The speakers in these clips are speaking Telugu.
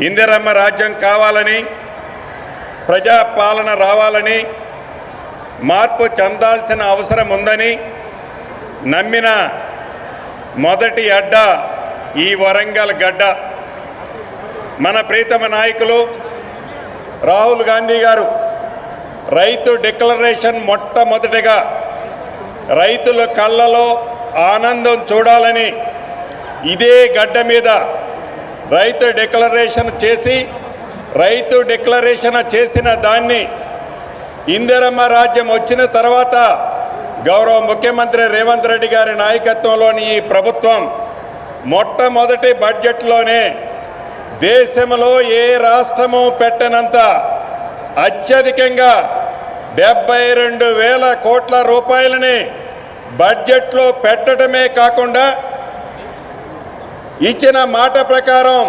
ఇందిరమ్మ రాజ్యం కావాలని, ప్రజాపాలన రావాలని, మార్పు చెందాల్సిన అవసరం ఉందని నమ్మిన మొదటి అడ్డ ఈ వరంగల్ గడ్డ. మన ప్రీతమ నాయకులు రాహుల్ గాంధీ గారు రైతు డిక్లరేషన్ మొట్టమొదటిగా రైతుల కళ్ళలో ఆనందం చూడాలని ఇదే గడ్డ మీద రైతు డిక్లరేషన్ చేసి, రైతు డిక్లరేషన్ చేసిన దాన్ని ఇందిరమ్మ రాజ్యం వచ్చిన తర్వాత గౌరవ ముఖ్యమంత్రి రేవంత్ రెడ్డి గారి నాయకత్వంలోని ఈ ప్రభుత్వం మొట్టమొదటి బడ్జెట్లోనే దేశంలో ఏ రాష్ట్రము పెట్టనంత అత్యధికంగా 72,000 కోట్ల రూపాయలని బడ్జెట్లో పెట్టడమే కాకుండా ఇచ్చిన మాట ప్రకారం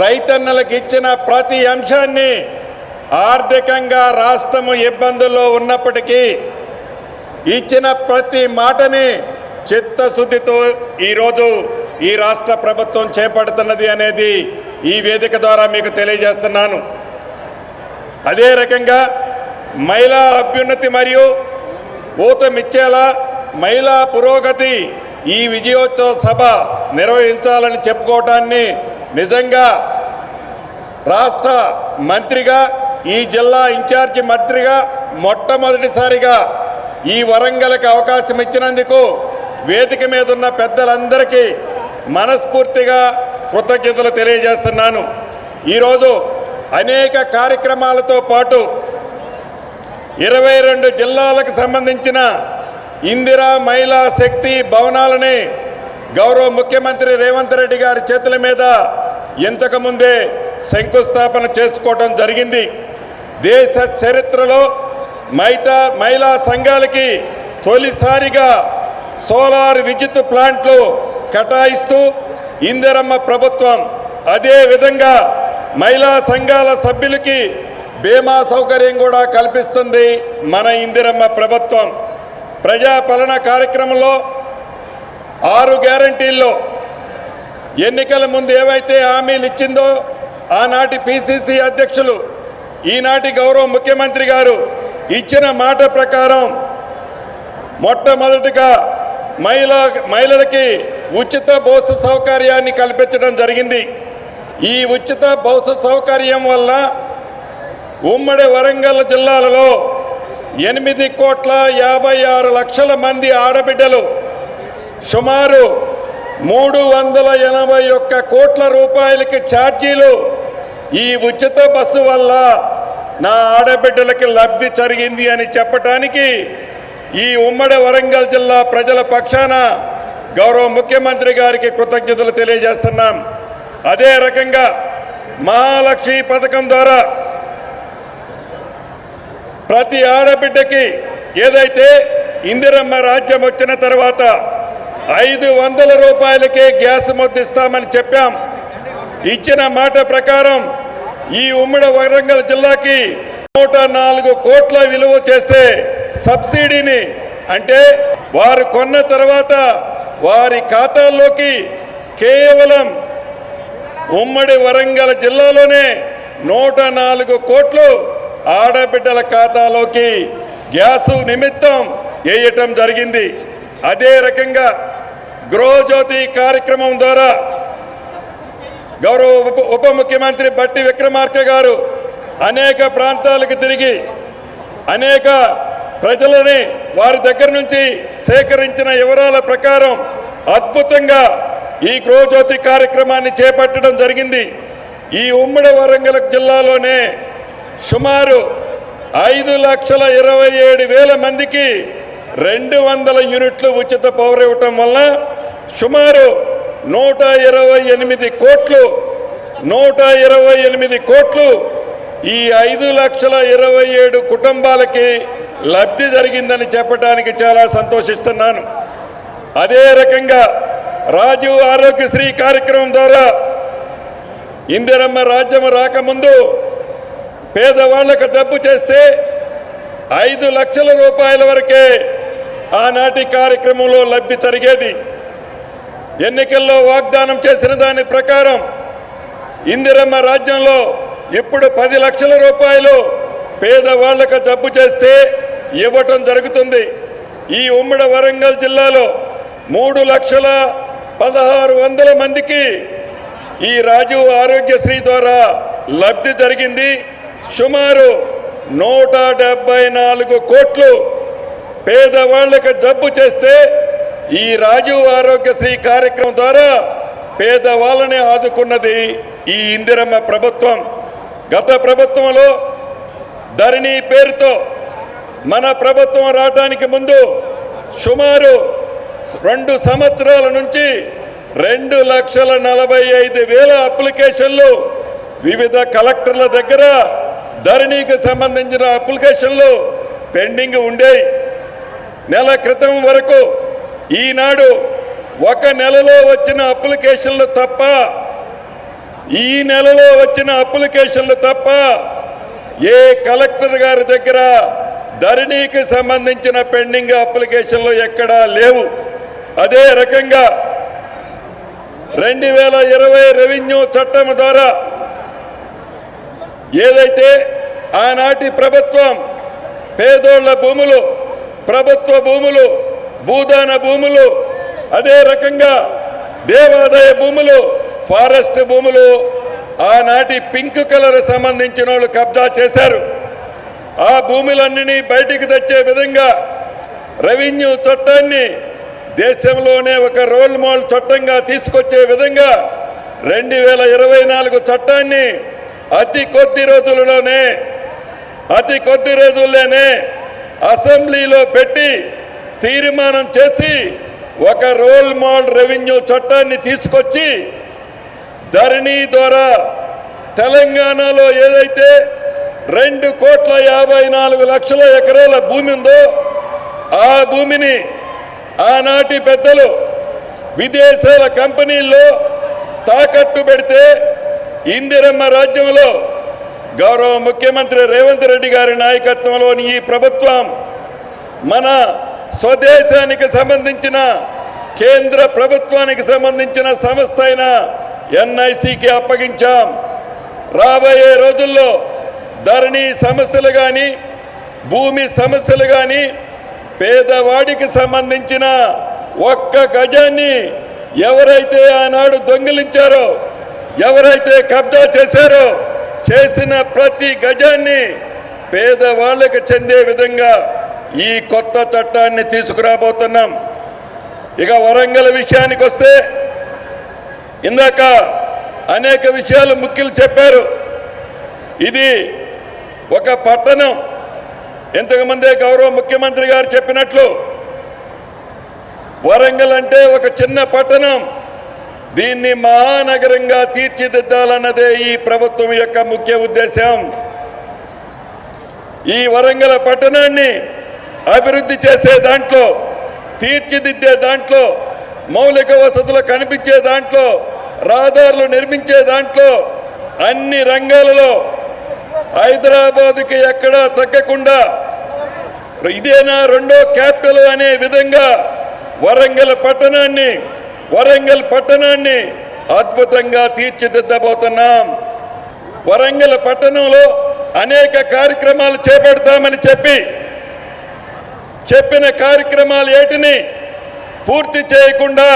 రైతన్నలకు ఇచ్చిన ప్రతి అంశాన్ని ఆర్థికంగా రాష్ట్రము ఇబ్బందుల్లో ఉన్నప్పటికీ ఇచ్చిన ప్రతి మాటని చిత్తశుద్ధితో ఈరోజు ఈ రాష్ట్ర ప్రభుత్వం చేపడుతున్నది అనేది ఈ వేదిక ద్వారా మీకు తెలియజేస్తున్నాను. అదే రకంగా మహిళా అభ్యున్నతి మరియు ఊతమిచ్చేలా మహిళా పురోగతి ఈ విజయోత్సవ సభ నిర్వహించాలని చెప్పుకోవటాన్ని నిజంగా రాష్ట్ర మంత్రిగా, ఈ జిల్లా ఇన్ఛార్జి మంత్రిగా మొట్టమొదటిసారిగా ఈ వరంగల్కి అవకాశం ఇచ్చినందుకు వేదిక మీద ఉన్న పెద్దలందరికీ మనస్ఫూర్తిగా కృతజ్ఞతలు తెలియజేస్తున్నాను. ఈరోజు అనేక కార్యక్రమాలతో పాటు 22 జిల్లాలకు సంబంధించిన ఇందిరా మహిళా శక్తి భవనాలని గౌరవ ముఖ్యమంత్రి రేవంత్ రెడ్డి గారి చేతుల మీద ఇంతకుముందే శంకుస్థాపన చేసుకోవడం జరిగింది. దేశ చరిత్రలో మహిళా సంఘాలకి తొలిసారిగా సోలార్ విద్యుత్ ప్లాంట్లు కేటాయిస్తూ ఇందిరమ్మ ప్రభుత్వం, అదే విధంగా మహిళా సంఘాల సభ్యులకి బీమా సౌకర్యం కూడా కల్పిస్తుంది మన ఇందిరమ్మ ప్రభుత్వం. ప్రజాపాలన కార్యక్రమంలో 6 గ్యారంటీల్లో ఎన్నికల ముందు ఏవైతే హామీలు ఇచ్చిందో ఆనాటి పిసిసి అధ్యక్షులు, ఈనాటి గౌరవ ముఖ్యమంత్రి గారు ఇచ్చిన మాట ప్రకారం మొట్టమొదటిగా మహిళలకి ఉచిత బస్సు సౌకర్యాన్ని కల్పించడం జరిగింది. ఈ ఉచిత బస్సు సౌకర్యం వల్ల ఉమ్మడి వరంగల్ జిల్లాలలో 8,56,00,000 మంది ఆడబిడ్డలు సుమారు 381 కోట్ల రూపాయలకి ఛార్జీలు ఈ ఉచిత బస్సు వల్ల నా ఆడబిడ్డలకి లబ్ధి జరిగింది అని చెప్పటానికి ఈ ఉమ్మడి వరంగల్ జిల్లా ప్రజల పక్షాన గౌరవ ముఖ్యమంత్రి గారికి కృతజ్ఞతలు తెలియజేస్తున్నాం. అదే రకంగా మహాలక్ష్మి పథకం ద్వారా ప్రతి ఆడబిడ్డకి ఏదైతే ఇందిరమ్మ రాజ్యం వచ్చిన తర్వాత 500 రూపాయలకే గ్యాస్ ముద్దిస్తామని చెప్పాం. ఇచ్చిన మాట ప్రకారం ఈ ఉమ్మడి వరంగల్ జిల్లాకి 104 కోట్ల విలువ చేసే సబ్సిడీని, అంటే వారు కొన్న తర్వాత వారి ఖాతాల్లోకి కేవలం ఉమ్మడి వరంగల్ జిల్లాలోనే 104 కోట్లు ఆడబిడ్డల ఖాతాలోకి గ్యాసు నిమిత్తం వేయటం జరిగింది. అదే రకంగా గృహజ్యోతి కార్యక్రమం ద్వారా గౌరవ ఉప ముఖ్యమంత్రి బట్టి విక్రమార్క గారు అనేక ప్రాంతాలకు తిరిగి అనేక ప్రజలని వారి దగ్గర నుంచి సేకరించిన వివరాల ప్రకారం అద్భుతంగా ఈ గృహజ్యోతి కార్యక్రమాన్ని చేపట్టడం జరిగింది. ఈ ఉమ్మడి వరంగల్ జిల్లాలోనే సుమారు 5,27,000 మందికి 200 యూనిట్లు ఉచిత పవర్ ఇవ్వటం వల్ల సుమారు 128 కోట్లు ఈ 5,27,000 కుటుంబాలకి లబ్ధి జరిగిందని చెప్పడానికి చాలా సంతోషిస్తున్నాను. అదే రకంగా రాజీవ్ ఆరోగ్యశ్రీ కార్యక్రమం ద్వారా ఇందిరమ్మ రాజ్యం రాకముందు పేదవాళ్లకు జబ్బు చేస్తే 5 లక్షల రూపాయల వరకే ఆనాటి కార్యక్రమంలో లబ్ధి జరిగేది. ఎన్నికల్లో వాగ్దానం చేసిన దాని ప్రకారం ఇందిరమ్మ రాజ్యంలో ఇప్పుడు 10 లక్షల రూపాయలు పేదవాళ్లకు జబ్బు చేస్తే ఇవ్వటం జరుగుతుంది. ఈ ఉమ్మడి వరంగల్ జిల్లాలో 3,16,100 మందికి ఈ రాజీవ్ ఆరోగ్యశ్రీ ద్వారా లబ్ధి జరిగింది. సుమారు 174 కోట్లు పేదవాళ్లకు జబ్బు చేస్తే ఈ రాజీవ్ ఆరోగ్యశ్రీ కార్యక్రమం ద్వారా పేదవాళ్ళని ఆదుకున్నది ఈ ఇందిరమ్మ ప్రభుత్వం. గత ప్రభుత్వంలో ధరణి పేరుతో మన ప్రభుత్వం రావడానికి ముందు సుమారు 2 సంవత్సరాల నుంచి 2,45,000 అప్లికేషన్లు వివిధ కలెక్టర్ల దగ్గర ధరణికి సంబంధించిన అప్లికేషన్లు పెండింగ్ ఉండేవి. నెల క్రితం వరకు ఈనాడు 1 నెలలో వచ్చిన అప్లికేషన్లు తప్ప ఈ నెలలో వచ్చిన అప్లికేషన్లు తప్ప ఏ కలెక్టర్ గారి దగ్గర ధరణికి సంబంధించిన పెండింగ్ అప్లికేషన్లు ఎక్కడా లేవు. అదే రకంగా 2020 రెవెన్యూ చట్టం ద్వారా ఏదైతే ఆనాటి ప్రభుత్వం పేదోళ్ల భూములు, ప్రభుత్వ భూములు, భూదాన భూములు, అదే రకంగా దేవాదాయ భూములు, ఫారెస్ట్ భూములు ఆనాటి పింక్ కలర్ సంబంధించిన వాళ్ళు కబ్జా చేశారు. ఆ భూములన్నీ బయటికి తెచ్చే విధంగా రెవెన్యూ చట్టాన్ని దేశంలోనే ఒక రోల్ మోడల్ చట్టంగా తీసుకొచ్చే విధంగా 2024 చట్టాన్ని అతి కొద్ది రోజుల్లోనే అసెంబ్లీలో పెట్టి తీర్మానం చేసి ఒక రోల్ మోడల్ రెవెన్యూ చట్టాన్ని తీసుకొచ్చి ధరణి ద్వారా తెలంగాణలో ఏదైతే 2,54,00,000 ఎకరాల భూమి ఉందో ఆ భూమిని ఆనాటి పెద్దలు విదేశాల కంపెనీల్లో తాకట్టు పెడితే ఇందిరమ్మ రాజ్యంలో గౌరవ ముఖ్యమంత్రి రేవంత్ రెడ్డి గారి నాయకత్వంలోని ఈ ప్రభుత్వం మన స్వదేశానికి సంబంధించిన కేంద్ర ప్రభుత్వానికి సంబంధించిన సంస్థ అయిన ఎన్ఐసికి అప్పగించాం. రాబోయే రోజుల్లో ధరణి సమస్యలు కానీ భూమి సమస్యలు కానీ పేదవాడికి సంబంధించిన 1 గజాన్ని ఎవరైతే ఆనాడు దొంగిలించారో, ఎవరైతే కబ్జా చేశారో చేసిన ప్రతి గజాన్ని పేదవాళ్ళకి చెందే విధంగా ఈ కొత్త చట్టాన్ని తీసుకురాబోతున్నాం. ఇక వరంగల్ విషయానికి వస్తే ఇందాక అనేక విషయాలు ముఖ్యులు చెప్పారు. ఇది ఒక పట్టణం. ఇంతకుముందే గౌరవ ముఖ్యమంత్రి గారు చెప్పినట్లు వరంగల్ అంటే ఒక చిన్న పట్టణం. దీన్ని మహానగరంగా తీర్చిదిద్దాలన్నదే ఈ ప్రభుత్వం యొక్క ముఖ్య ఉద్దేశం. ఈ వరంగల్ పట్టణాన్ని అభివృద్ధి చేసే దాంట్లో, తీర్చిదిద్దే దాంట్లో, మౌలిక వసతులు కనిపించే దాంట్లో, రహదారులు నిర్మించే దాంట్లో అన్ని రంగాలలో హైదరాబాద్కి ఎక్కడా తగ్గకుండా ఇదేనా రెండో క్యాపిటల్ అనే విధంగా వరంగల్ పట్టణాన్ని అద్భుతంగా తీర్చిదిద్దబోతున్నాం. వరంగల్ పట్టణంలో అనేక కార్యక్రమాలు చేపడతామని చెప్పిన కార్యక్రమాలు ఏటిని పూర్తి చేయకుండా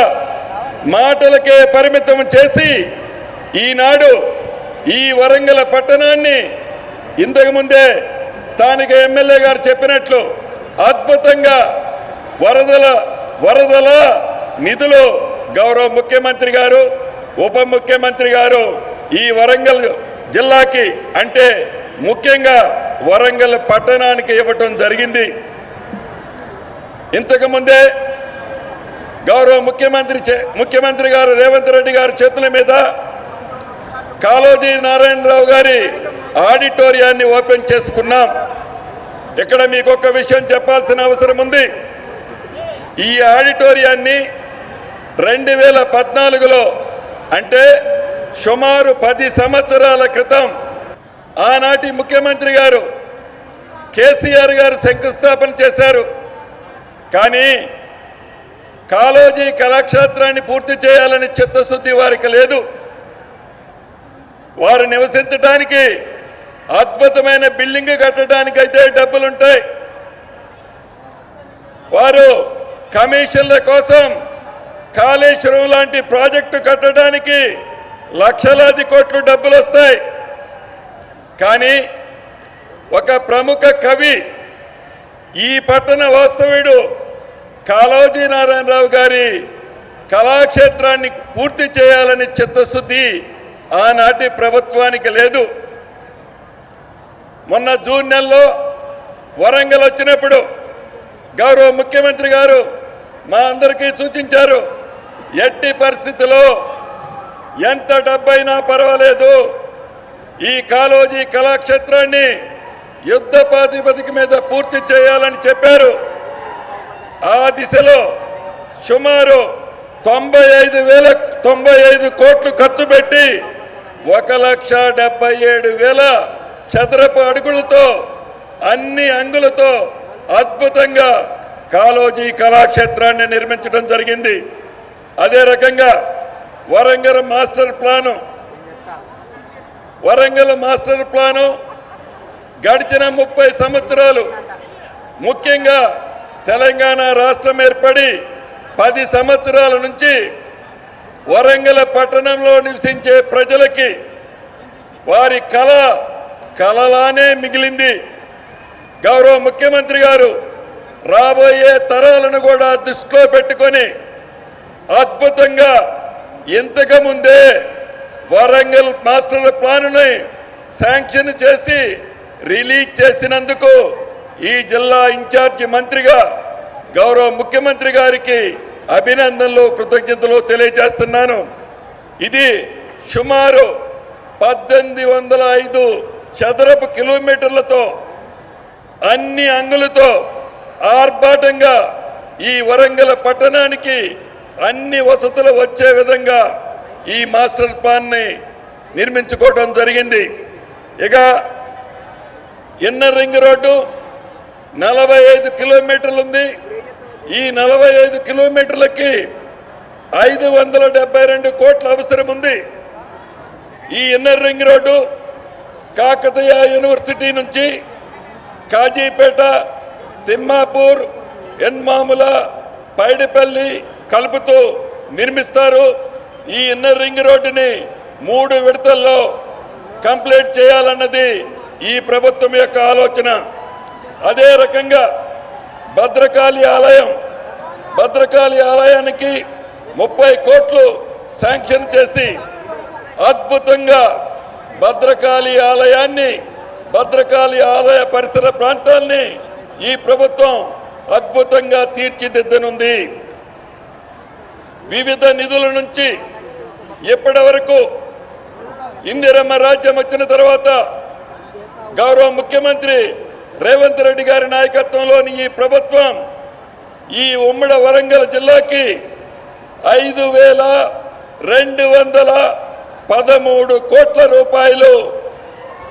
మాటలకే పరిమితం చేసి ఈనాడు ఈ వరంగల్ పట్టణాన్ని ఇంతకుముందే స్థానిక ఎమ్మెల్యే గారు చెప్పినట్లు అద్భుతంగా వరదల నిధులు గౌరవ ముఖ్యమంత్రి గారు, ఉప ముఖ్యమంత్రి గారు ఈ వరంగల్ జిల్లాకి అంటే ముఖ్యంగా వరంగల్ పట్టణానికి ఇవ్వటం జరిగింది. ఇంతకుముందే గౌరవ ముఖ్యమంత్రి గారు రేవంత్ రెడ్డి గారి చేతుల మీద కాళోజీ నారాయణరావు గారి ఆడిటోరియాన్ని ఓపెన్ చేసుకున్నాం. ఇక్కడ మీకు ఒక విషయం చెప్పాల్సిన అవసరం ఉంది. ఈ ఆడిటోరియాన్ని 2014లో అంటే సుమారు 10 సంవత్సరాల క్రితం ఆనాటి ముఖ్యమంత్రి గారు కేసీఆర్ గారు శంకుస్థాపన చేశారు. కానీ కాళోజీ కళాక్షేత్రాన్ని పూర్తి చేయాలని చిత్తశుద్ధి వారికి లేదు. వారు నివసించడానికి అద్భుతమైన బిల్డింగ్ కట్టడానికి అయితే డబ్బులుంటాయి. వారు కమిషన్ల కోసం కాళేశ్వరం లాంటి ప్రాజెక్టు కట్టడానికి లక్షలాది కోట్లు డబ్బులు వస్తాయి. కానీ ఒక ప్రముఖ కవి, ఈ పట్టణ వాస్తవ్యుడు కాళోజీ నారాయణరావు గారి కళాక్షేత్రాన్ని పూర్తి చేయాలని చిత్తశుద్ధి ఆనాటి ప్రభుత్వానికి లేదు. మొన్న జూన్ నెలలో వరంగల్ వచ్చినప్పుడు గౌరవ ముఖ్యమంత్రి గారు మా అందరికీ సూచించారు, ఎట్టి పరిస్థితిలో ఎంత డబ్బైనా పర్వాలేదు ఈ కాళోజీ కళాక్షేత్రాన్ని యుద్ధ ప్రాతిపదిక మీద పూర్తి చేయాలని చెప్పారు. ఆ దిశలో సుమారు 95 కోట్లు ఖర్చు పెట్టి 1,77,000 చదరపు అడుగులతో అన్ని అంగులతో అద్భుతంగా కాళోజీ కళాక్షేత్రాన్ని నిర్మించడం జరిగింది. అదే రకంగా వరంగల్ మాస్టర్ ప్లాను గడిచిన 30 సంవత్సరాలు, ముఖ్యంగా తెలంగాణ రాష్ట్రం ఏర్పడి 10 సంవత్సరాల నుంచి వరంగల్ పట్టణంలో నివసించే ప్రజలకి వారి కలలానే మిగిలింది. గౌరవ ముఖ్యమంత్రి గారు రాబోయే తరాలను కూడా దృష్టిలో పెట్టుకొని అద్భుతంగా ఇంతకు ముందే వరంగల్ మాస్టర్ ప్లానుని శాంక్షన్ చేసి రిలీజ్ చేసినందుకు ఈ జిల్లా ఇన్ఛార్జి మంత్రిగా గౌరవ ముఖ్యమంత్రి గారికి అభినందనలు, కృతజ్ఞతలు తెలియజేస్తున్నాను. ఇది సుమారు 1805 చదరపు కిలోమీటర్లతో అన్ని అంగులతో ఆర్భాటంగా ఈ వరంగల్ పట్టణానికి అన్ని వసతులు వచ్చే విధంగా ఈ మాస్టర్ ప్లాన్ని నిర్మించుకోవడం జరిగింది. ఇక ఇన్నర్ రింగ్ రోడ్డు 45 కిలోమీటర్లు ఉంది. ఈ 45 కిలోమీటర్లకి 572 కోట్ల అవసరం ఉంది. ఈ inner ring road Kakatiya university నుంచి కాజీపేట, తిమ్మాపూర్, ఎన్మాముల, పైడిపల్లి కలుపుతూ నిర్మిస్తారు. ఈ ఇన్నర్ రింగ్ రోడ్డుని 3 విడతల్లో కంప్లీట్ చేయాలన్నది ఈ ప్రభుత్వం యొక్క ఆలోచన. అదే రకంగా భద్రకాళి ఆలయానికి 30 కోట్లు శాంక్షన్ చేసి అద్భుతంగా భద్రకాళి ఆలయ పరిసర ప్రాంతాల్ని ఈ ప్రభుత్వం అద్భుతంగా తీర్చిదిద్దనుంది. వివిధ నిధుల నుంచి ఇప్పటి వరకు ఇందిరమ్మ రాజ్యం వచ్చిన తర్వాత గౌరవ ముఖ్యమంత్రి రేవంత్ రెడ్డి గారి నాయకత్వంలోని ఈ ప్రభుత్వం ఈ ఉమ్మడి వరంగల్ జిల్లాకి 5,213 కోట్ల రూపాయలు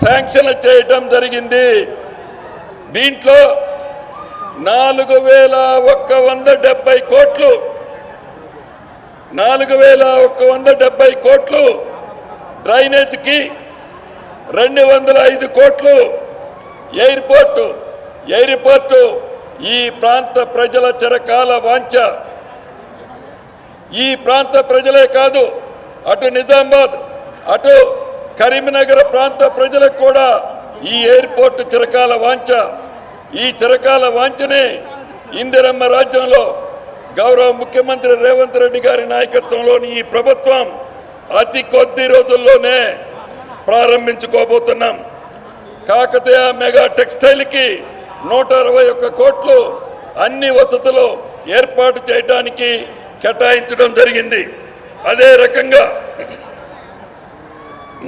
శాంక్షన్ చేయటం జరిగింది. దీంట్లో 4,170 కోట్లు డ్రైనేజ్కి, 205 కోట్లు ఎయిర్పోర్టు ఈ ప్రాంత ప్రజల చిరకాల వాంఛ. ఈ ప్రాంత ప్రజలే కాదు, అటు నిజామాబాద్, అటు కరీంనగర్ ప్రాంత ప్రజలకు కూడా ఈ ఎయిర్పోర్టు చిరకాల వాంఛ. ఈ చిరకాల వాంఛనే ఇందిరమ్మ రాజ్యంలో గౌరవ ముఖ్యమంత్రి రేవంత్ రెడ్డి గారి నాయకత్వంలోని ఈ ప్రభుత్వం అతి కొద్ది రోజుల్లోనే ప్రారంభించుకోబోతున్నాం. కాకతీయ మెగా టెక్స్టైల్కి 161 కోట్లు అన్ని వసతులు ఏర్పాటు చేయడానికి కేటాయించడం జరిగింది. అదే రకంగా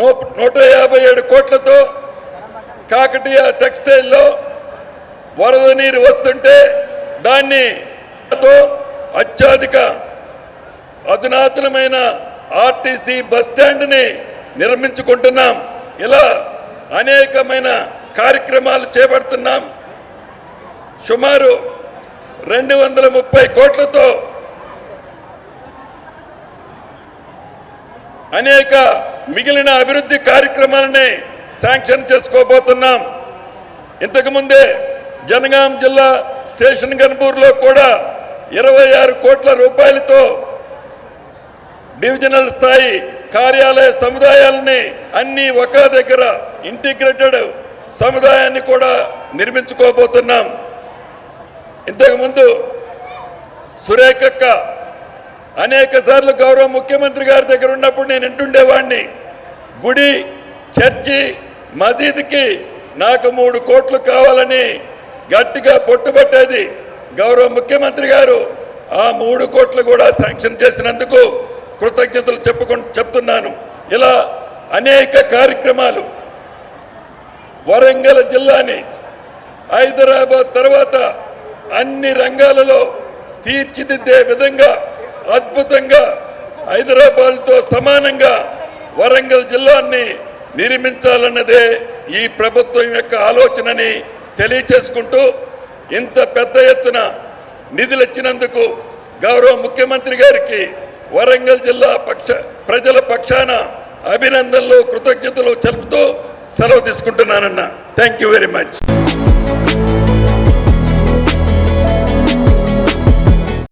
157 కోట్లతో కాకతీయ టెక్స్టైల్లో వరద నీరు వస్తుంటే దాన్ని అత్యధిక అధునాతనమైన ఆర్టీసీ బస్ స్టాండ్ని నిర్మించుకుంటున్నాం. ఇలా అనేకమైన కార్యక్రమాలు చేపడుతున్నాం. సుమారు 230 కోట్లతో అనేక మిగిలిన అభివృద్ధి కార్యక్రమాలని శాంక్షన్ చేసుకోబోతున్నాం. ఇంతకుముందే జనగాం జిల్లా స్టేషన్ గన్పూర్లో కూడా 26 కోట్ల రూపాయలతో డివిజనల్ స్థాయి కార్యాలయ సముదాయాలని అన్ని ఒక దగ్గర ఇంటిగ్రేటెడ్ సముదాయాన్ని కూడా నిర్మించుకోబోతున్నాం. ఇంతకుముందు సురేఖక్క అనేక సార్లు గౌరవ ముఖ్యమంత్రి గారి దగ్గర ఉన్నప్పుడు నేను వింటుండేవాడిని, గుడి, చర్చి, మసీదుకి నాకు 3 కోట్లు కావాలని గట్టిగా పట్టుబట్టేది. గౌరవ ముఖ్యమంత్రి గారు ఆ 3 కోట్లు కూడా శాంక్షన్ చేసినందుకు కృతజ్ఞతలు చెప్తున్నాను. ఇలా అనేక కార్యక్రమాలు వరంగల్ జిల్లాని హైదరాబాద్ తర్వాత అన్ని రంగాలలో తీర్చిదిద్దే విధంగా అద్భుతంగా హైదరాబాద్తో సమానంగా వరంగల్ జిల్లాని నిర్మించాలన్నదే ఈ ప్రభుత్వం యొక్క ఆలోచనని తెలియచేసుకుంటూ, ఇంత పెద్ద ఎత్తున నిధులు ఇచ్చినందుకు గౌరవ ముఖ్యమంత్రి గారికి వరంగల్ జిల్లా ప్రజల పక్షాన అభినందనలు, కృతజ్ఞతలు తెలుపుతూ సెలవు తీసుకుంటున్నానన్న. Thank you very much.